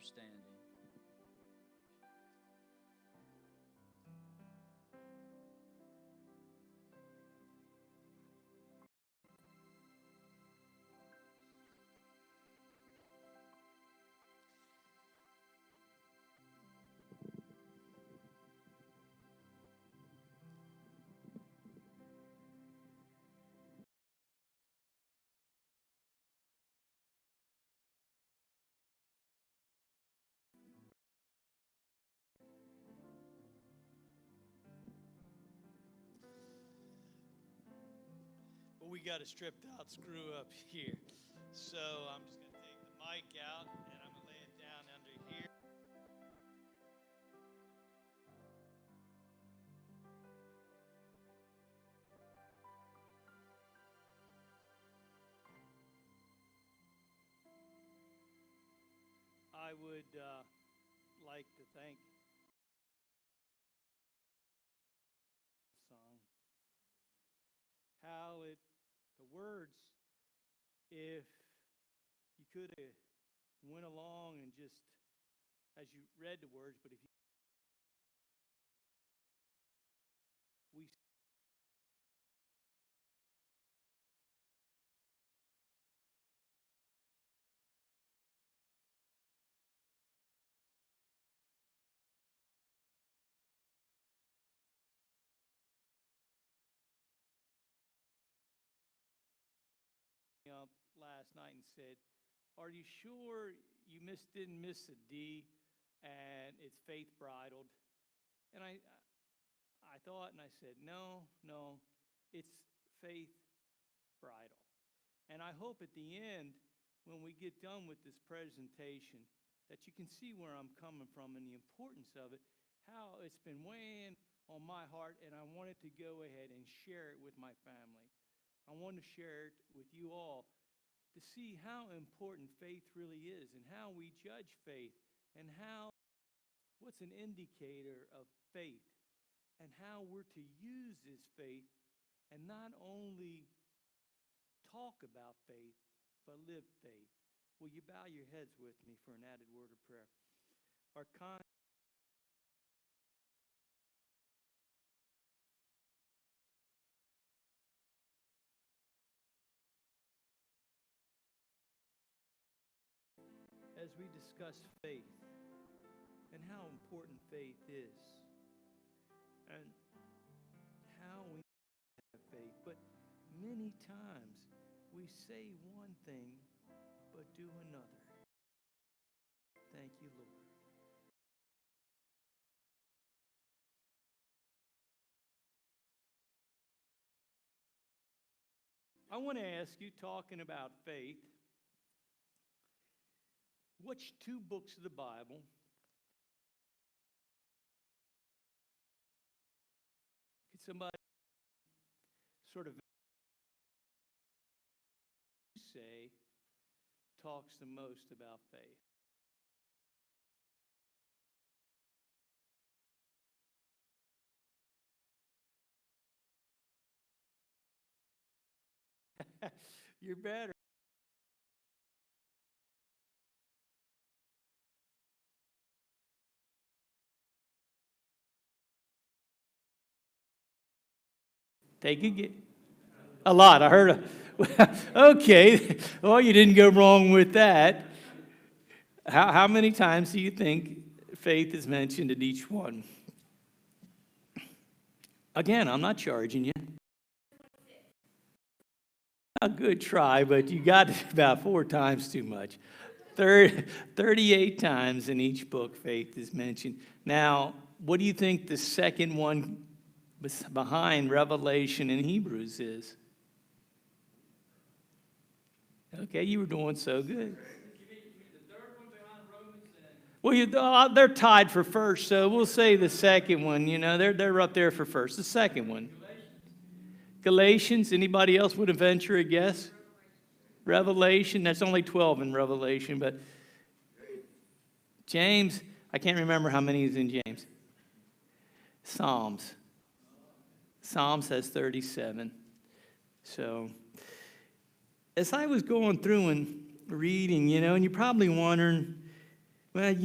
understanding. Well, we got a stripped out screw up here. So I'm just going to take the mic out and I'm going to lay it down under here. I would like to thank song. How the words, if you could have went along and just, as you read the words, but if you, we up last night and said, "Are you sure you didn't miss a D and it's faith bridled?" And I thought and I said, no, it's faith bridle. And I hope at the end, when we get done with this presentation, that you can see where I'm coming from and the importance of it, how it's been weighing on my heart, and I wanted to go ahead and share it with my family. I want to share it with you all to see how important faith really is and how we judge faith and what's an indicator of faith and how we're to use this faith and not only talk about faith, but live faith. Will you bow your heads with me for an added word of prayer? Our as we discuss faith and how important faith is and how we have faith, but many times we say one thing but do another. Thank you, Lord. I want to ask you, talking about faith, which two books of the Bible could somebody sort of say talks the most about faith? You're better. Take a lot. I heard okay. Well, you didn't go wrong with that. How many times do you think faith is mentioned in each one? Again, I'm not charging you. A good try, but you got it about 4 times too much. 38 times in each book faith is mentioned. Now, what do you think the second one behind Revelation and Hebrews is? Okay, you were doing so good. Well, they're tied for first, so we'll say the second one. You know, they're up there for first. The second one. Galatians. Anybody else would venture a guess? Revelation. That's only 12 in Revelation, but James. I can't remember how many is in James. Psalms. Psalms has 37. So, as I was going through and reading, you know, and you're probably wondering, Well,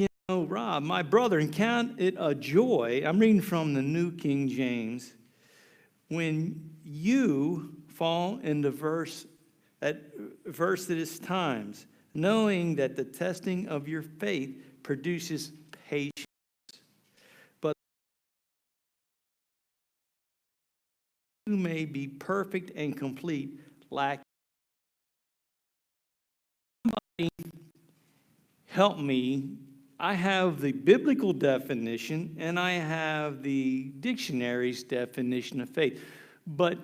Rob, my brother, and count it a joy. I'm reading from the New King James. When you fall into adversities times, knowing that the testing of your faith produces patience. But you may be perfect and complete, lacking. Help me. I have the biblical definition and I have the dictionary's definition of faith. But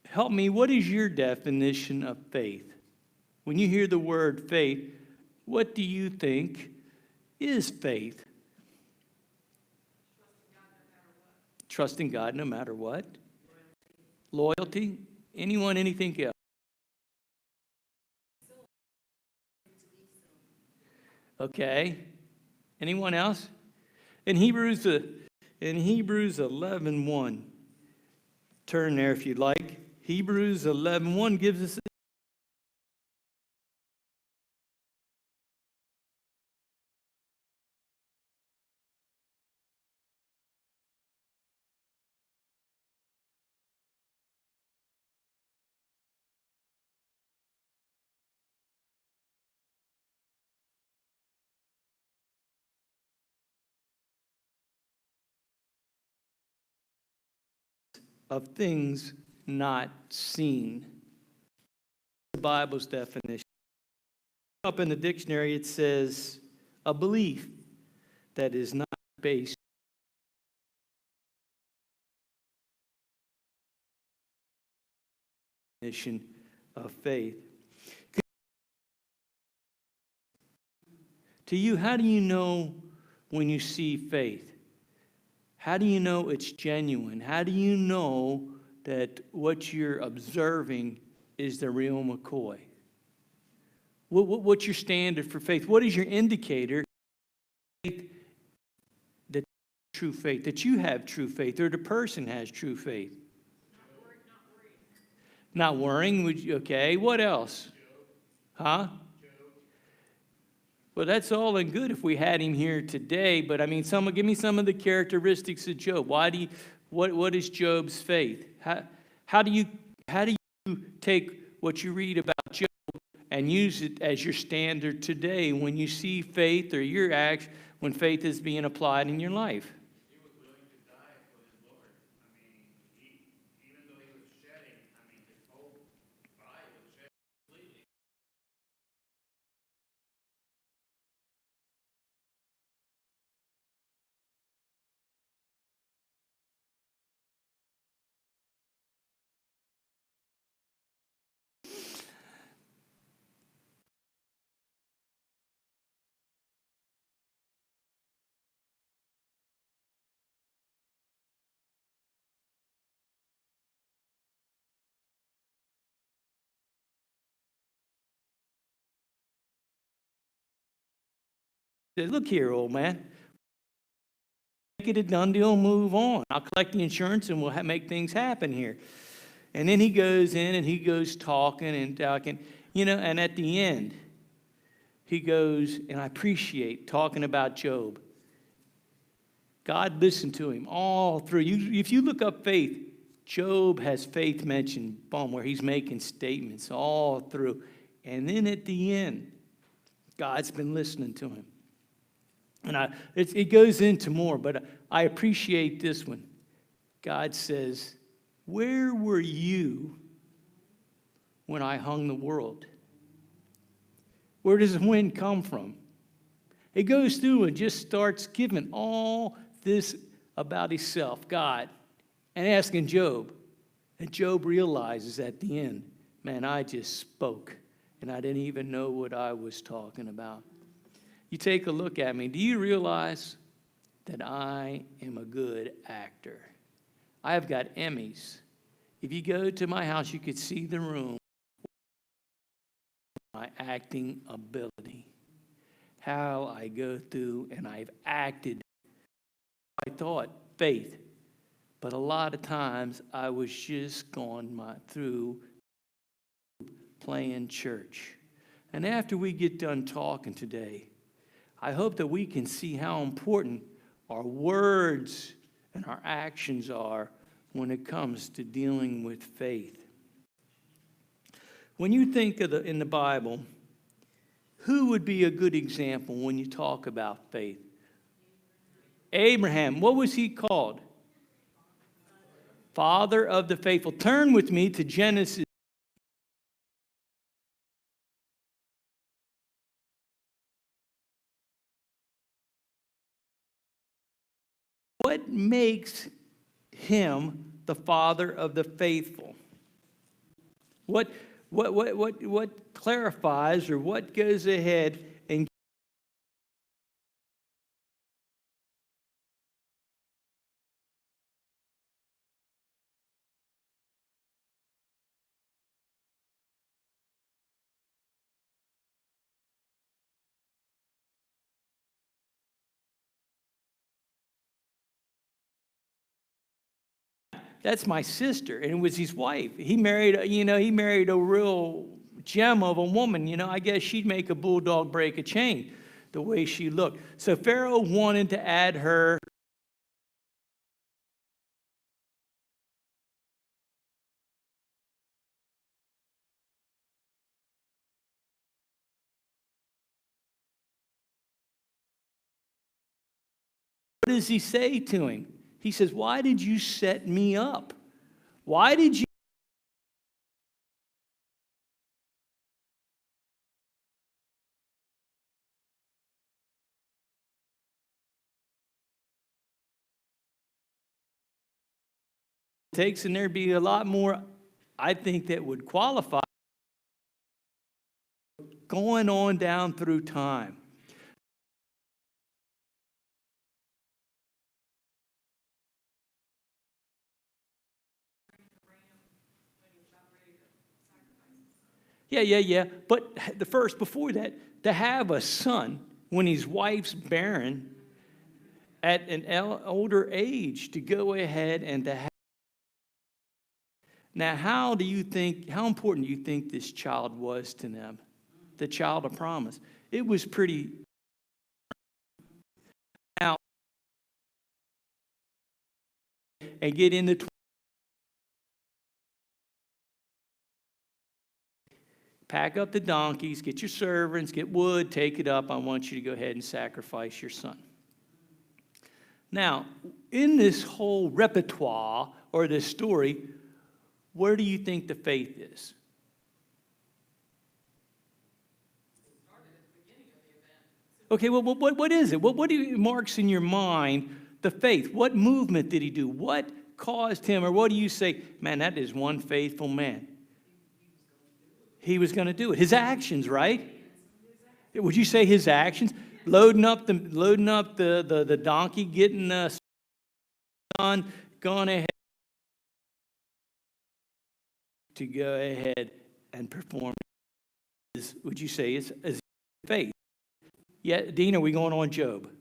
help me, what is your definition of faith? When you hear the word faith, what do you think is faith? Trusting God no matter what. Loyalty. Anyone, anything else? Okay. Anyone else? In Hebrews 11:1. Turn there if you'd like. Hebrews 11:1 gives us of things not seen. The Bible's definition. Up in the dictionary, it says a belief that is not based on the definition of faith. To you, how do you know when you see faith? How do you know it's genuine? How do you know that what you're observing is the real McCoy? What's your standard for faith? What is your indicator that true faith, that you have true faith, or the person has true faith? Not worrying. Okay, what else? Huh? Well, that's all and good if we had him here today, but I mean, give me some of the characteristics of Job. What is Job's faith? How do you take what you read about Job and use it as your standard today when you see faith or your acts when faith is being applied in your life? He was willing to die for his Lord. I mean, even though he was shedding, I mean, his whole body was shed completely. Said, look here, old man. Make it a done deal, move on. I'll collect the insurance and we'll make things happen here. And then he goes in and he goes talking and talking, and at the end, he goes, and I appreciate talking about Job. God listened to him all through. If you look up faith, Job has faith mentioned, where he's making statements all through. And then at the end, God's been listening to him. And it goes into more, but I appreciate this one. God says, where were you when I hung the world? Where does the wind come from? He goes through and just starts giving all this about himself, God, and asking Job. And Job realizes at the end, man, I just spoke, and I didn't even know what I was talking about. You take a look at me. Do you realize that I am a good actor? I have got Emmys. If you go to my house, you could see the room. My acting ability. How I go through and I've acted. I thought faith. But a lot of times I was just going through playing church. And after we get done talking today, I hope that we can see how important our words and our actions are when it comes to dealing with faith. When you think of in the Bible, who would be a good example when you talk about faith? Abraham. What was he called? Father of the faithful. Turn with me to Genesis. What makes him the father of the faithful? What clarifies, or what goes ahead and that's my sister, and it was his wife. He married a real gem of a woman. I guess she'd make a bulldog break a chain, the way she looked. So Pharaoh wanted to add her. What does he say to him? He says, "Why did you set me up? Why did you?" Takes, and there'd be a lot more, I think, that would qualify going on down through time. Yeah. But before that, to have a son when his wife's barren at an older age, to go ahead and to have. Now, how important do you think this child was to them? The child of promise. It was pretty. Now, and get into. Pack up the donkeys, get your servants, get wood, take it up. I want you to go ahead and sacrifice your son. Now, in this whole repertoire or this story, where do you think the faith is? Okay, well, what is it? What marks in your mind the faith? What movement did he do? What caused him, or what do you say, man, that is one faithful man? He was going to do it. His actions, right? Would you say his actions? Loading up the donkey, getting the son, going ahead to go ahead and perform. Would you say is faith? Yeah, Dean, are we going on Job? No, I'm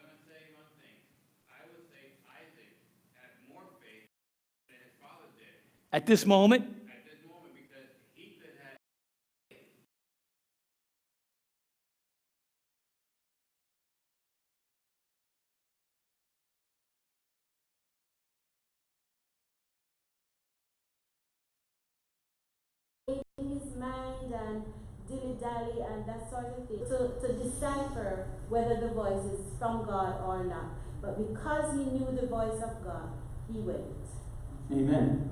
going to say one thing. I would say Isaac had more faith than his father did. At this moment? At this moment, because Ethan had. In his mind and dilly-dally and that sort of thing to decipher whether the voice is from God or not. But because he knew the voice of God, he went. Amen.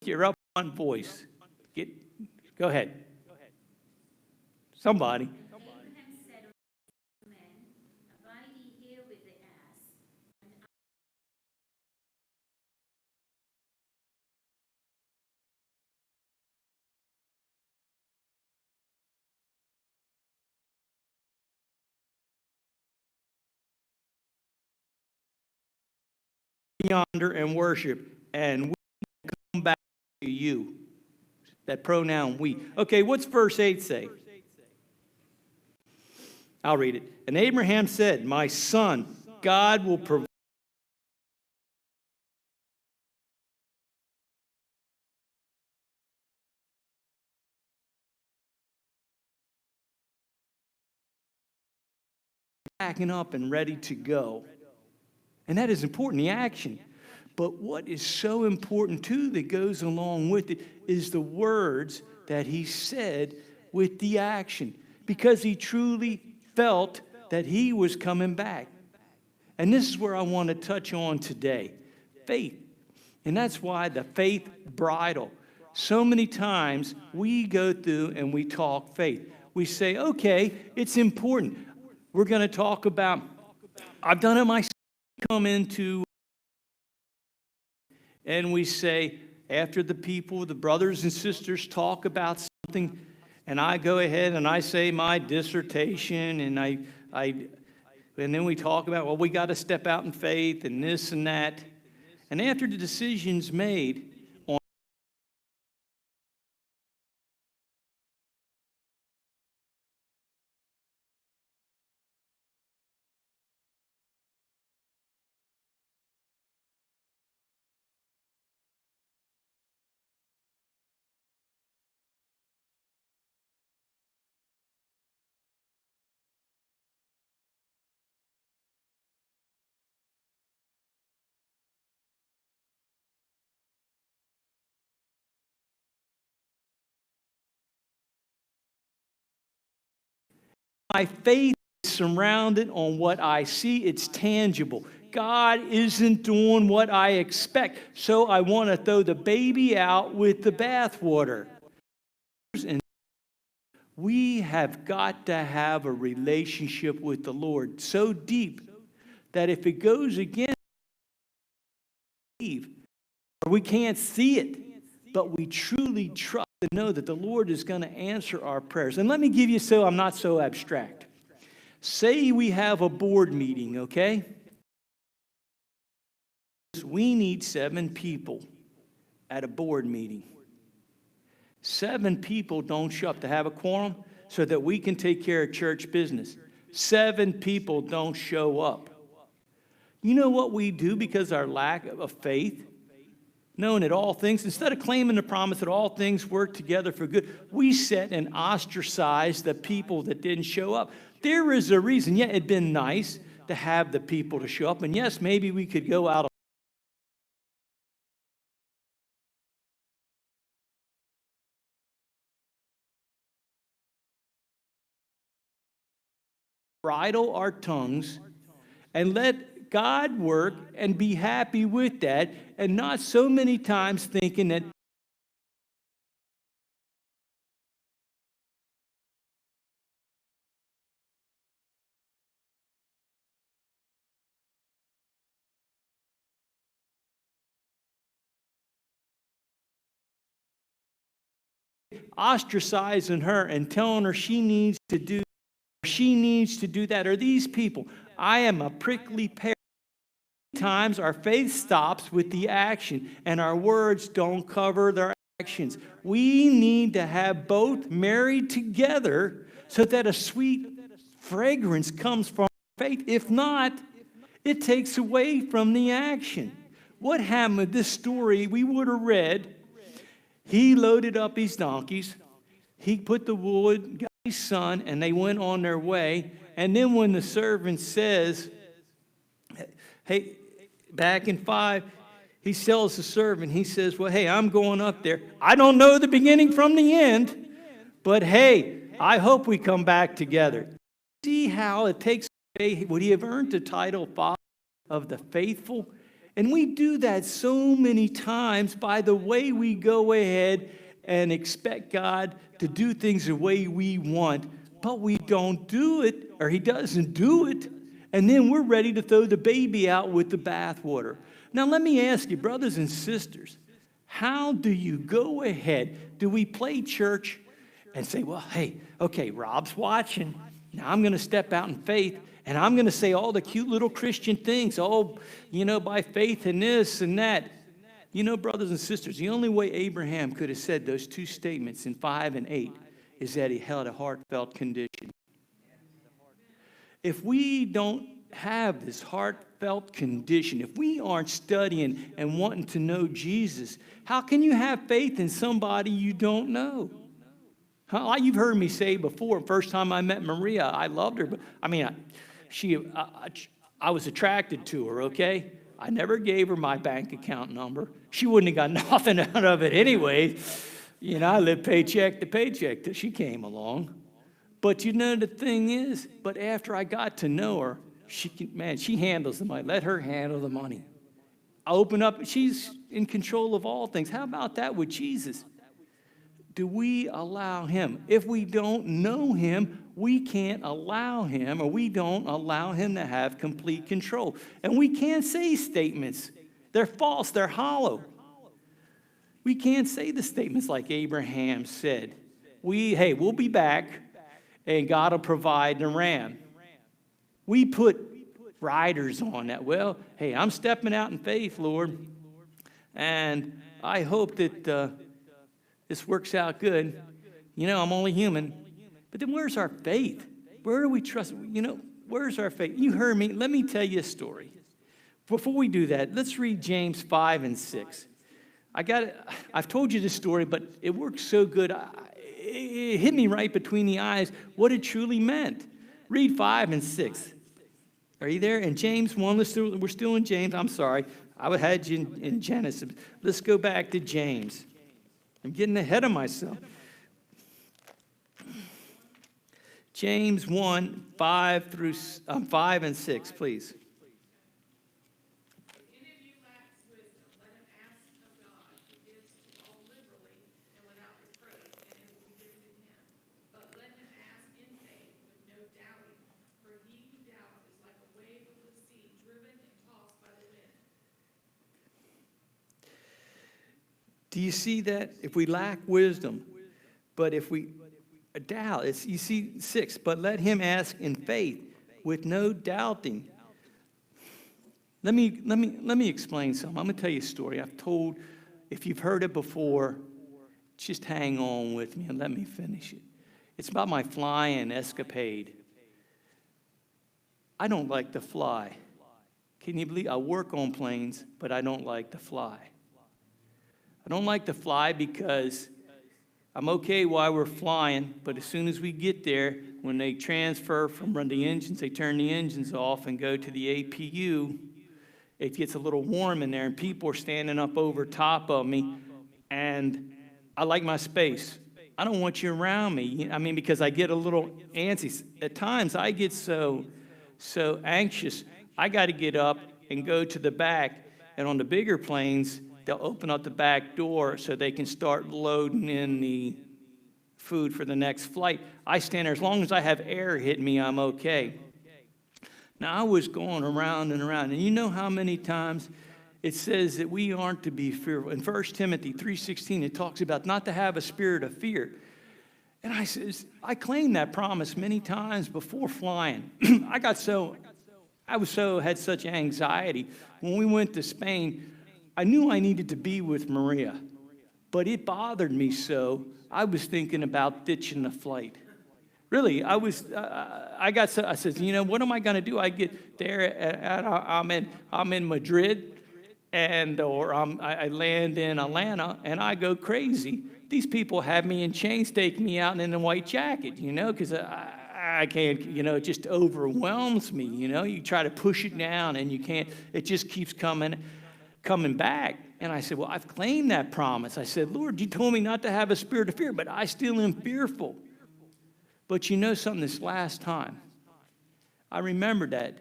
You're up on voice. Go ahead. Somebody. yonder and worship, and we come back to you. That pronoun we. Okay, what's verse 8 say? I'll read it. And Abraham said, my son, God will provide backing up and ready to go. And that is important, the action. But what is so important too that goes along with it is the words that he said with the action. Because he truly felt that he was coming back. And this is where I want to touch on today. Faith. And that's why the faith bridle. So many times we go through and we talk faith. We say, okay, it's important. We're going to talk about, I've done it myself, come into, and we say, after the people, the brothers and sisters talk about something, and I go ahead and I say my dissertation, and and then we talk about, well, we got to step out in faith and this and that. And after the decision's made on my faith is surrounded on what I see, it's tangible. God isn't doing what I expect, so I want to throw the baby out with the bathwater. And we have got to have a relationship with the Lord so deep that if it goes against, we can't see it, but we truly trust and know that the Lord is going to answer our prayers. And let me give you, so I'm not so abstract. Say we have a board meeting, okay? We need 7 people at a board meeting. 7 people don't show up to have a quorum so that we can take care of church business. 7 people don't show up. You know what we do because our lack of faith? Knowing that all things, instead of claiming the promise that all things work together for good, we set and ostracize the people that didn't show up. There is a reason. Yeah, it'd been nice to have the people to show up. And yes, maybe we could go out bridle our tongues and let God work and be happy with that, and not so many times thinking that ostracizing her and telling her she needs to do that, or these people. I am a prickly pear. Times our faith stops with the action and our words don't cover their actions. We need to have both married together so that a sweet fragrance comes from faith. If not, it takes away from the action. What happened with this story we would have read? He loaded up his donkeys. He put the wood, got his son, and they went on their way. And then when the servant says, hey, back in 5, he tells the servant, he says, well, hey, I'm going up there. I don't know the beginning from the end, but hey, I hope we come back together. See how it takes away, would he have earned the title Father of the Faithful? And we do that so many times by the way we go ahead and expect God to do things the way we want, but we don't do it, or he doesn't do it, and then we're ready to throw the baby out with the bathwater. Now let me ask you, brothers and sisters, how do you go ahead? Do we play church and say, well, hey, okay, Rob's watching. Now I'm going to step out in faith, and I'm going to say all the cute little Christian things, by faith and this and that. Brothers and sisters, the only way Abraham could have said those two statements in 5 and 8 is that he held a heartfelt condition. If we don't have this heartfelt condition, if we aren't studying and wanting to know Jesus, how can you have faith in somebody you don't know? Like you've heard me say before, first time I met Maria, I loved her. But I was attracted to her, okay? I never gave her my bank account number. She wouldn't have got nothing out of it anyway. I lived paycheck to paycheck till she came along. But the thing is, but after I got to know her, she handles the money. Let her handle the money. I open up, she's in control of all things. How about that with Jesus? Do we allow him? If we don't know him, we can't allow him, or we don't allow him to have complete control. And we can't say statements. They're false, they're hollow. We can't say the statements like Abraham said. We'll be back, and God will provide the ram. We put riders on that. Well, I'm stepping out in faith, Lord, and I hope that this works out good. I'm only human. But then where's our faith? Where do we trust? Where's our faith? You heard me. Let me tell you a story. Before we do that, let's read James 5 and 6. I've told you this story, but it works so good. It hit me right between the eyes what it truly meant. Read 5 and 6. Are you there? In James 1, we're still in James. I'm sorry. I had you in Genesis. Let's go back to James. I'm getting ahead of myself. James 1, 5 and 6, please. If any of you lacks wisdom, let him ask of God, who gives to all liberally and without reproach, and it will be given to him. But let him ask in faith with no doubting, for he who doubts is like a wave of the sea, driven and tossed by the wind. Do you see that? If we lack wisdom, but if we doubt, you see 6, but let him ask in faith with no doubting. Let me explain something. I'm going to tell you a story I've told. If you've heard it before, just hang on with me and let me finish it. It's about my flying escapade. I don't like to fly. Can you believe I work on planes, but I don't like to fly. I don't like to fly because I'm okay while we're flying, but as soon as we get there, when they transfer from the engines, they turn the engines off and go to the APU, it gets a little warm in there, and people are standing up over top of me, and I like my space. I don't want you around me, because I get a little antsy. At times, I get so anxious, I got to get up and go to the back, and on the bigger planes, they'll open up the back door so they can start loading in the food for the next flight. I stand there. As long as I have air hit me, I'm okay. Now, I was going around and around, and you know how many times it says that we aren't to be fearful. In 1 Timothy 3:16, it talks about not to have a spirit of fear. And I claimed that promise many times before flying. I had such anxiety. When we went to Spain, I knew I needed to be with Maria, but it bothered me so, I was thinking about ditching the flight. Really, I said, what am I going to do? I get there, I'm in Madrid, or I land in Atlanta, and I go crazy. These people have me in chains, take me out in a white jacket, because I can't, it just overwhelms me, You try to push it down, and you can't. It just keeps coming back. And I said, well, I've claimed that promise. I said, Lord, you told me not to have a spirit of fear, but I still am fearful. But something, this last time, I remembered that,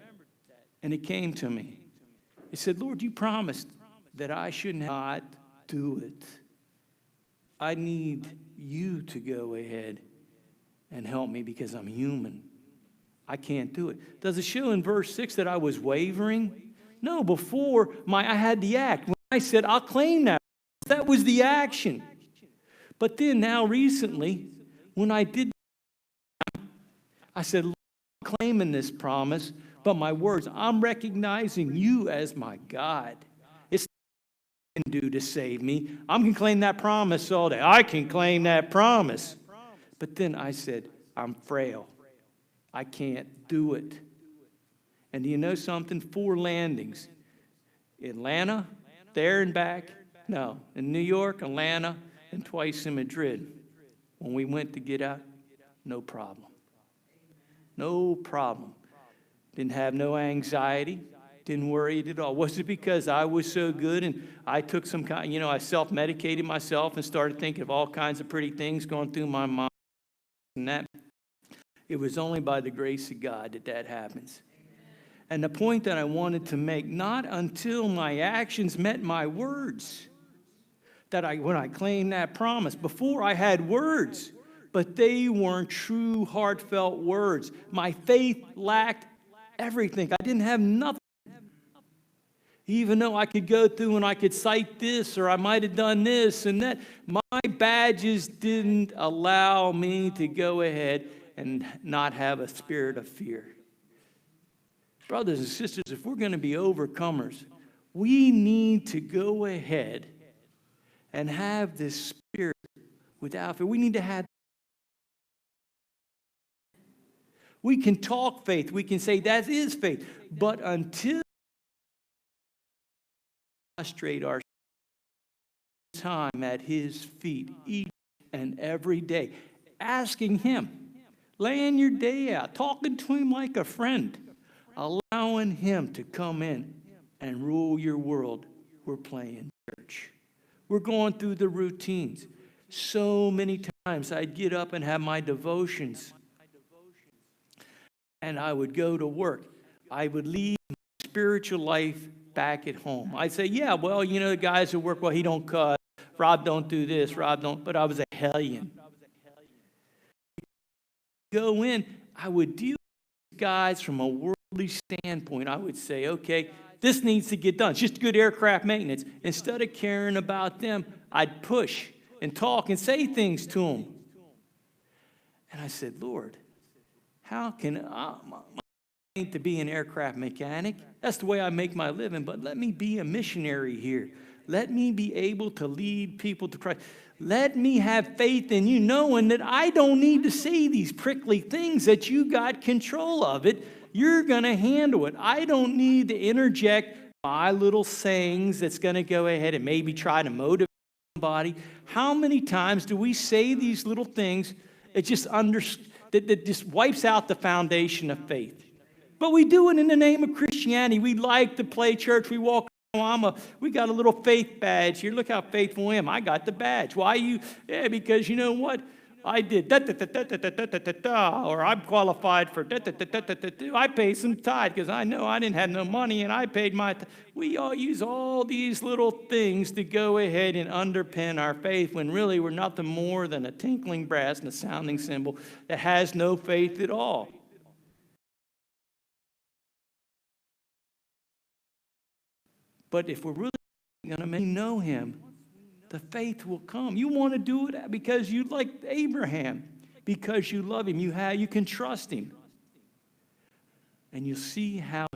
and it came to me. It said, Lord, you promised that I should not do it. I need you to go ahead and help me because I'm human. I can't do it. Does it show in verse 6 that I was wavering? No, before I had the act. When I said, I'll claim that was the action. But then now recently, when I did, I said, claiming this promise, but my words. I'm recognizing you as my God. It's nothing I can do to save me. I can claim that promise all day. I can claim that promise. But then I said, I'm frail. I can't do it. And do you know something? 4 landings. Atlanta, there and back. No, in New York, Atlanta, and twice in Madrid. When we went to get out, no problem. No problem. Didn't have no anxiety. Didn't worry at all. Was it because I was so good and I took some kind, I self-medicated myself and started thinking of all kinds of pretty things going through my mind? And that, it was only by the grace of God that that happens. And the point that I wanted to make, not until my actions met my words, when I claimed that promise. Before I had words, but they weren't true, heartfelt words. My faith lacked everything. I didn't have nothing. Even though I could go through and I could cite this, or I might have done this and that, my badges didn't allow me to go ahead and not have a spirit of fear. Brothers and sisters, if we're going to be overcomers, we need to go ahead and have this spirit without fear. We need to have. We can talk faith. We can say that is faith. But until we prostrate our time at his feet each and every day, asking him, laying your day out, talking to him like a friend, allowing him to come in and rule your world, we're playing church. We're going through the routines. So many times I'd get up and have my devotions, and I would go to work. I would leave my spiritual life back at home. I'd say, yeah, well, the guys at work, well, he don't cuss. Rob don't do this. Rob don't. But I was a hellion. Go in, I would deal with guys from a worldly standpoint. I would say, okay, this needs to get done. It's just good aircraft maintenance. Instead of caring about them, I'd push and talk and say things to them. And I said, Lord, how can I need to be an aircraft mechanic? That's the way I make my living, but let me be a missionary here. Let me be able to lead people to Christ. Let me have faith in you, knowing that I don't need to say these prickly things, that you got control of it. You're going to handle it. I don't need to interject my little sayings that's going to go ahead and maybe try to motivate somebody. How many times do we say these little things that just wipes out the foundation of faith? But we do it in the name of Christianity. We like to play church. We walk around, we got a little faith badge here. Look how faithful I am. I got the badge. Why you? Yeah, because you know what? I did or I'm qualified for I pay some tithe because I know I didn't have no money and I paid my We all use all these little things to go ahead and underpin our faith when really we're nothing more than a tinkling brass and a sounding cymbal that has no faith at all. But if we're really going to know him, the faith will come. You want to do it because you like Abraham, because you love him. You can trust him. And you'll see how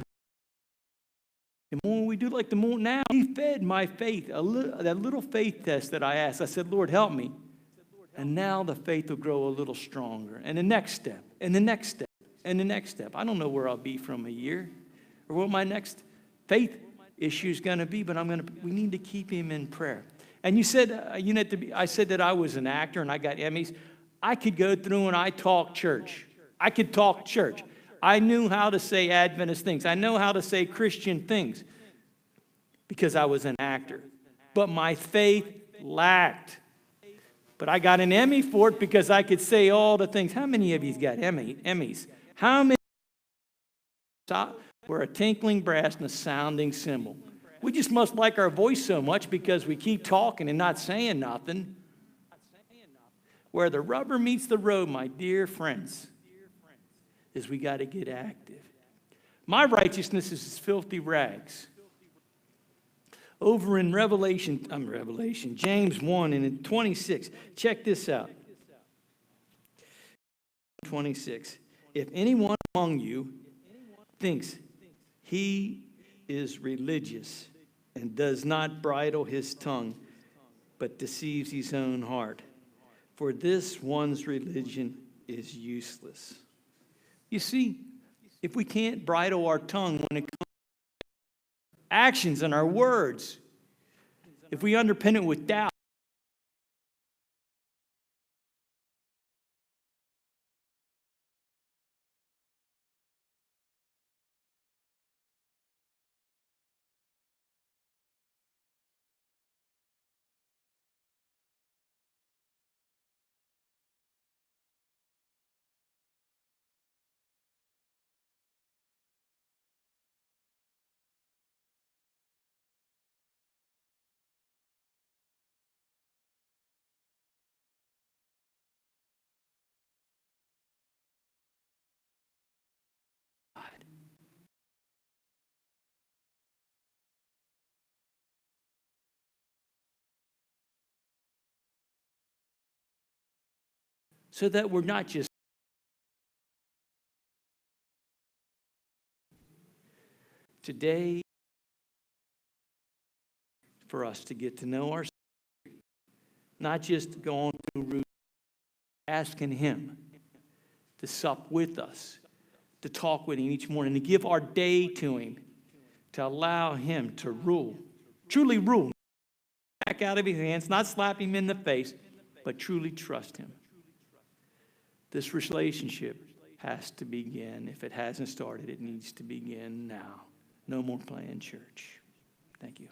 the more we do like the more now, he fed my faith, that little faith test that I asked. I said, Lord, help me. And now the faith will grow a little stronger. And the next step, and the next step, and the next step. I don't know where I'll be from a year or what my next faith issue is going to be, but we need to keep him in prayer. And you said, I said that I was an actor and I got Emmys. I could go through and I talk church. I could talk church. I knew how to say Adventist things. I know how to say Christian things because I was an actor. But my faith lacked. But I got an Emmy for it because I could say all the things. How many of you got Emmys? How many were a tinkling brass and a sounding cymbal? We just must like our voice so much because we keep talking and not saying nothing. Where the rubber meets the road, my dear friends, is we got to get active. My righteousness is as filthy rags. Over in James 1 and in 26. Check this out. 26. if anyone among you thinks he is religious and does not bridle his tongue, but deceives his own heart, for this one's religion is useless. You see, if we can't bridle our tongue when it comes to actions and our words, if we underpin it with doubt, so that we're not just today for us to get to know our Savior, not just going through routine, asking Him to sup with us, to talk with Him each morning, to give our day to Him, to allow Him to rule, truly rule, back out of His hands, not slap Him in the face, but truly trust Him. This relationship has to begin. If it hasn't started, it needs to begin now. No more playing church. Thank you.